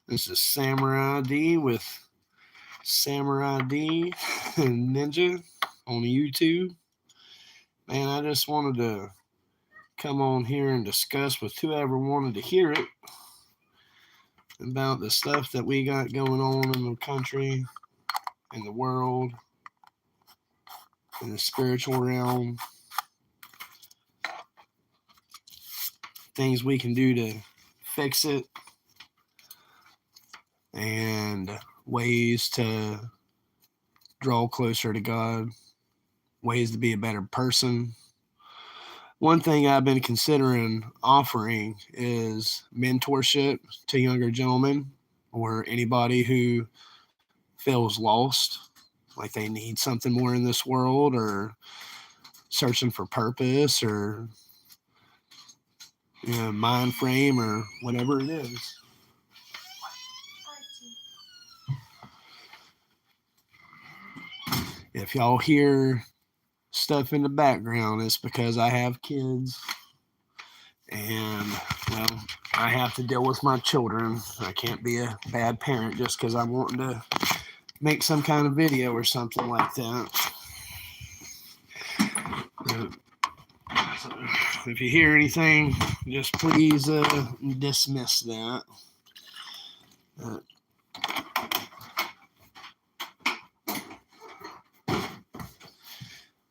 This is Samurai D with Samurai D and Ninja on YouTube. Man, I just wanted to come on here and discuss with whoever wanted to hear it about the stuff that we got going on in the country, in the world, in the spiritual realm, things we can do to fix it, and ways to draw closer to God, ways to be a better person. One thing I've been considering offering is mentorship to younger gentlemen or anybody who feels lost, like they need something more in this world or searching for purpose or mind frame or whatever it is. If y'all hear stuff in the background, it's because I have kids and, well, I have to deal with my children. I can't be a bad parent just because I'm wanting to make some kind of video or something like that. So if you hear anything, just please dismiss that. Uh,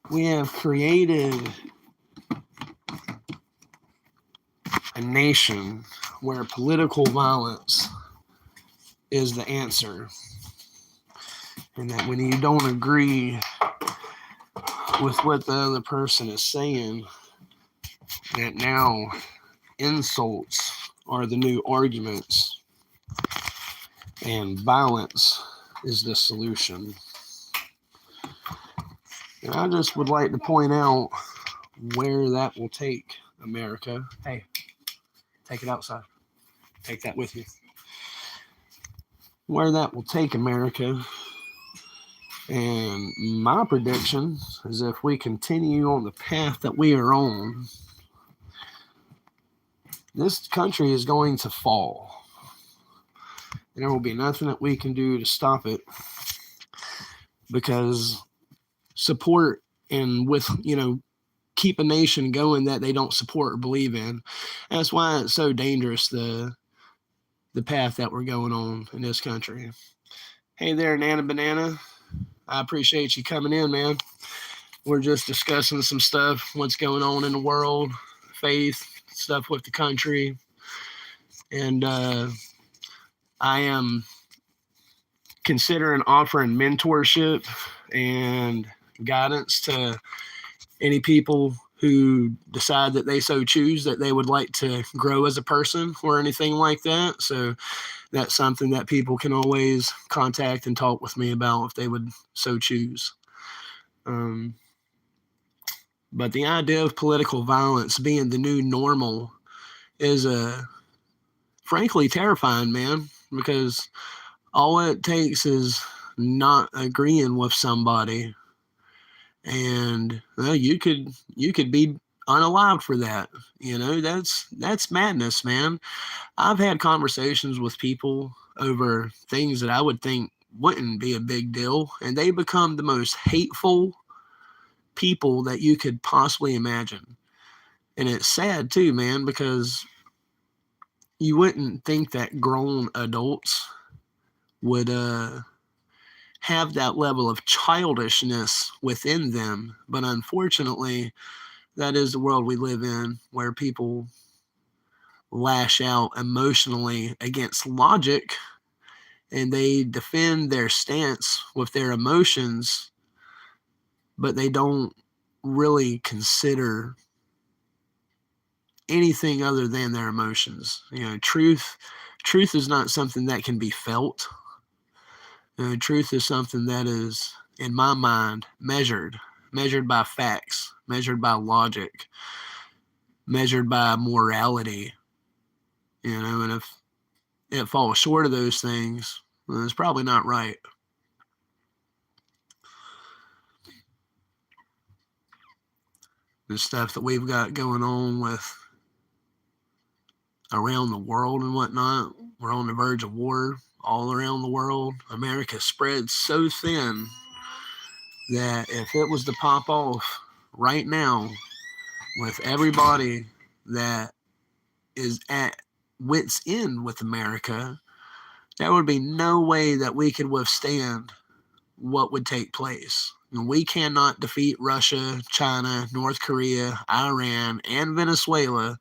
we have created a nation where political violence is the answer, and that when you don't agree with what the other person is saying, that now insults are the new arguments and violence is the solution. And I just would like to point out where that will take America. Hey, take it outside. Take that with you. Where that will take America. And my prediction is if we continue on the path that we are on, this country is going to fall. And there will be nothing that we can do to stop it because support and with, keep a nation going that they don't support or believe in. That's why it's so dangerous, the path that we're going on in this country. Hey there, Nana Banana. I appreciate you coming in, man. We're just discussing some stuff, what's going on in the world, faith, stuff with the country. And I am considering offering mentorship and guidance to any people who decide that they so choose that they would like to grow as a person or anything like that. So that's something that people can always contact and talk with me about if they would so choose. But the idea of political violence being the new normal is frankly terrifying, man, because all it takes is not agreeing with somebody, and you could be unalived for that. That's madness, man. I've had conversations with people over things that I would think wouldn't be a big deal, and they become the most hateful people that you could possibly imagine. And it's sad too, man, because you wouldn't think that grown adults would have that level of childishness within them. But unfortunately, that is the world we live in, where people lash out emotionally against logic and they defend their stance with their emotions, but they don't really consider anything other than their emotions. Truth is not something that can be felt. Truth is something that is, in my mind, measured by facts, measured by logic, measured by morality. And if it falls short of those things, then it's probably not right. The stuff that we've got going on with around the world and whatnot, We're on the verge of war all around the world. America spread so thin that if it was to pop off right now with everybody that is at wits end with America, there would be no way that we could withstand what would take place. And we cannot defeat Russia, China, North Korea, Iran, and Venezuela,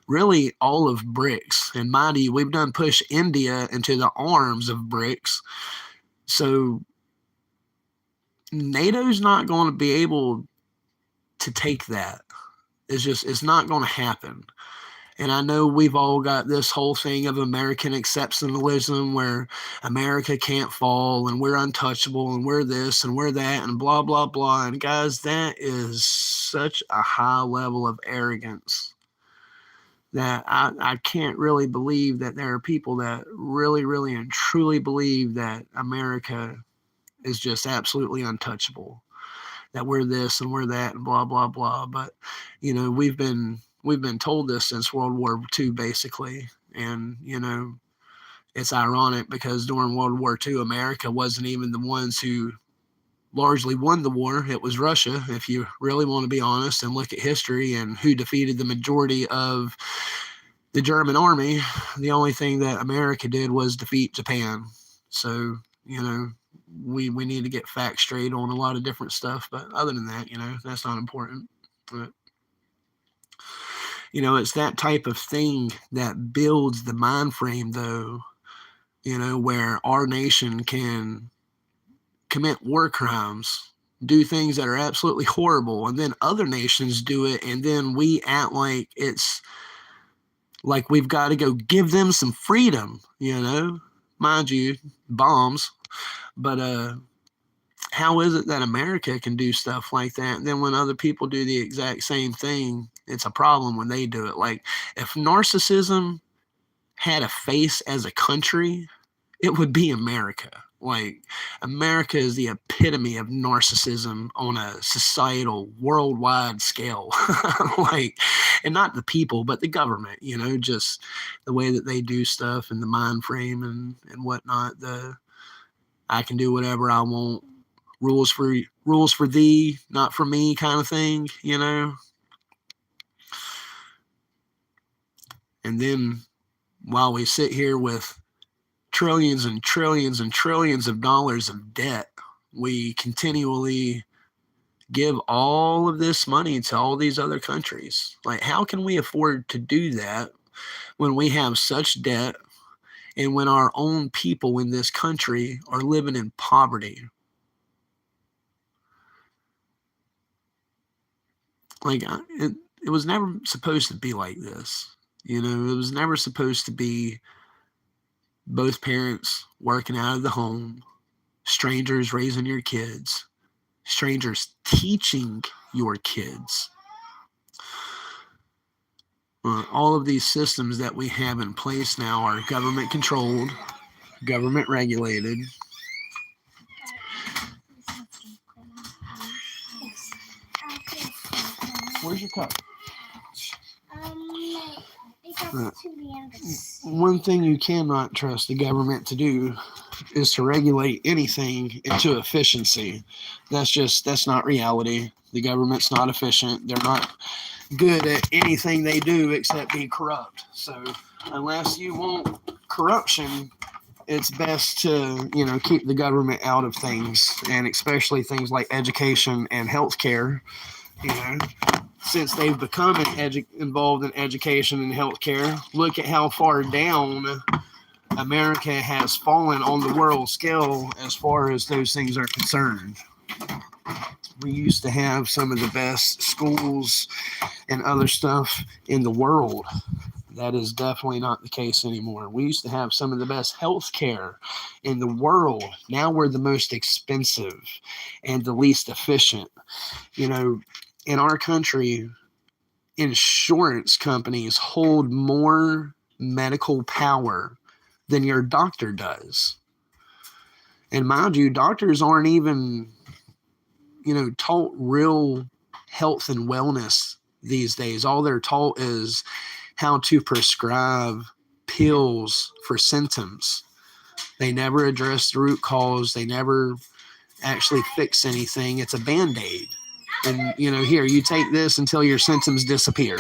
really all of BRICS. And mind you, we've done push India into the arms of BRICS. So NATO's not going to be able to take that. It's not going to happen. And I know we've all got this whole thing of American exceptionalism where America can't fall and we're untouchable and we're this and we're that and blah, blah, blah. And guys, that is such a high level of arrogance that I can't really believe that there are people that really, really and truly believe that America is just absolutely untouchable, that we're this and we're that and blah, blah, blah. But, we've been told this since World War II, basically. And, it's ironic because during World War II, America wasn't even the ones who largely won the war. It was Russia, if you really want to be honest and look at history and who defeated the majority of the German army. The only thing that America did was defeat Japan. So, we need to get facts straight on a lot of different stuff. But other than that, that's not important. But, it's that type of thing that builds the mind frame, though, where our nation can commit war crimes, do things that are absolutely horrible, and then other nations do it, and then we act like it's like we've got to go give them some freedom, mind you, bombs. But how is it that America can do stuff like that? And then when other people do the exact same thing, it's a problem when they do it. Like, if narcissism had a face as a country, it would be America. Like, America is the epitome of narcissism on a societal, worldwide scale. And not the people, but the government, just the way that they do stuff and the mind frame and whatnot. I can do whatever I want. Rules for thee, not for me kind of thing, And then while we sit here with trillions and trillions and trillions of dollars of debt, we continually give all of this money to all these other countries. Like, how can we afford to do that when we have such debt and when our own people in this country are living in poverty? Like, it was never supposed to be like this. It was never supposed to be both parents working out of the home, strangers raising your kids, strangers teaching your kids. All of these systems that we have in place now are government controlled, government regulated. Where's your cup? One thing you cannot trust the government to do is to regulate anything into efficiency. That's not reality. The government's not efficient. They're not good at anything they do except be corrupt. So unless you want corruption, it's best to, keep the government out of things, and especially things like education and healthcare, since they've become involved in education and healthcare. Look at how far down America has fallen on the world scale as far as those things are concerned. We used to have some of the best schools and other stuff in the world. That is definitely not the case anymore. We used to have some of the best healthcare in the world. Now we're the most expensive and the least efficient. In our country, insurance companies hold more medical power than your doctor does. And mind you, doctors aren't even, taught real health and wellness these days. All they're taught is how to prescribe pills for symptoms. They never address the root cause. They never actually fix anything. It's a Band-Aid. And, here, you take this until your symptoms disappear.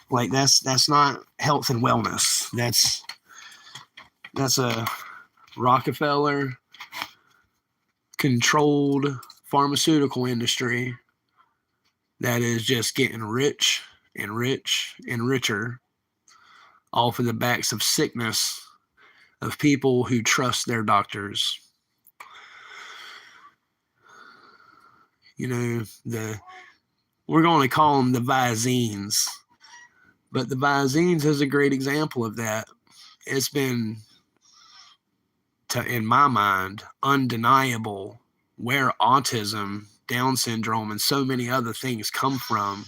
Like, that's not health and wellness. That's a Rockefeller controlled pharmaceutical industry that is just getting rich and rich and richer off of the backs of sickness of people who trust their doctors. We're going to call them the Visines, but the Visines is a great example of that. It's been, in my mind, undeniable where autism, Down syndrome, and so many other things come from,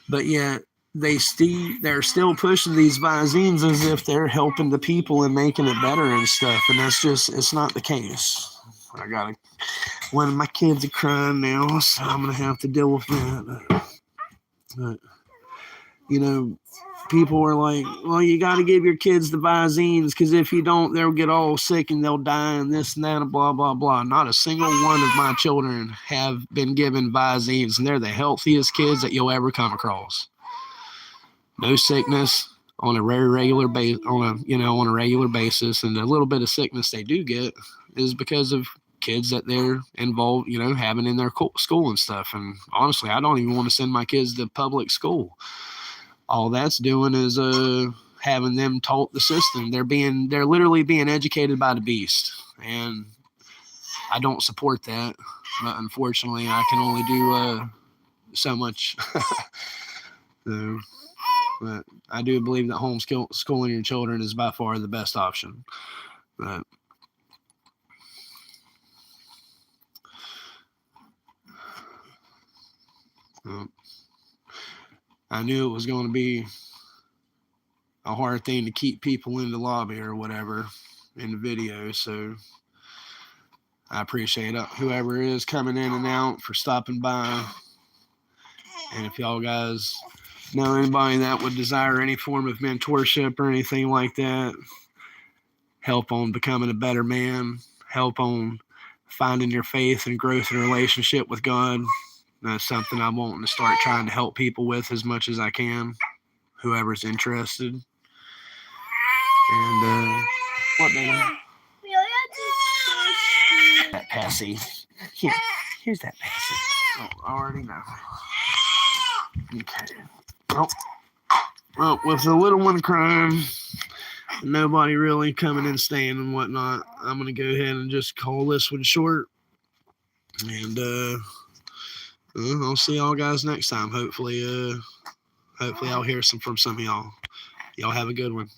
but yet they're still pushing these Visines as if they're helping the people and making it better and stuff, and it's not the case. One of my kids are crying now, so I'm gonna have to deal with that. But people are like, well, you got to give your kids the Visines, because if you don't, they'll get all sick and they'll die and this and that and blah, blah, blah. Not a single one of my children have been given Visines, and they're the healthiest kids that you'll ever come across. No sickness on a very regular on a regular basis, and the little bit of sickness they do get is because of kids that they're involved, having in their school and stuff. And honestly, I don't even want to send my kids to public school. All that's doing is having them taught the system. They're literally being educated by the beast, and I don't support that. But unfortunately, I can only do so much. So, but I do believe that homeschooling your children is by far the best option. But I knew it was going to be a hard thing to keep people in the lobby or whatever in the video, so I appreciate whoever is coming in and out for stopping by. And if y'all guys know anybody that would desire any form of mentorship or anything like that, help on becoming a better man, help on finding your faith and growth and relationship with God, that's something I'm wanting to start trying to help people with as much as I can, whoever's interested. And what, baby? That Passy. Here's that Passy. Oh, I already know. Okay. Well, with the little one crying, nobody really coming and staying and whatnot, I'm going to go ahead and just call this one short. And I'll see y'all guys next time. Hopefully I'll hear from some of y'all. Y'all have a good one.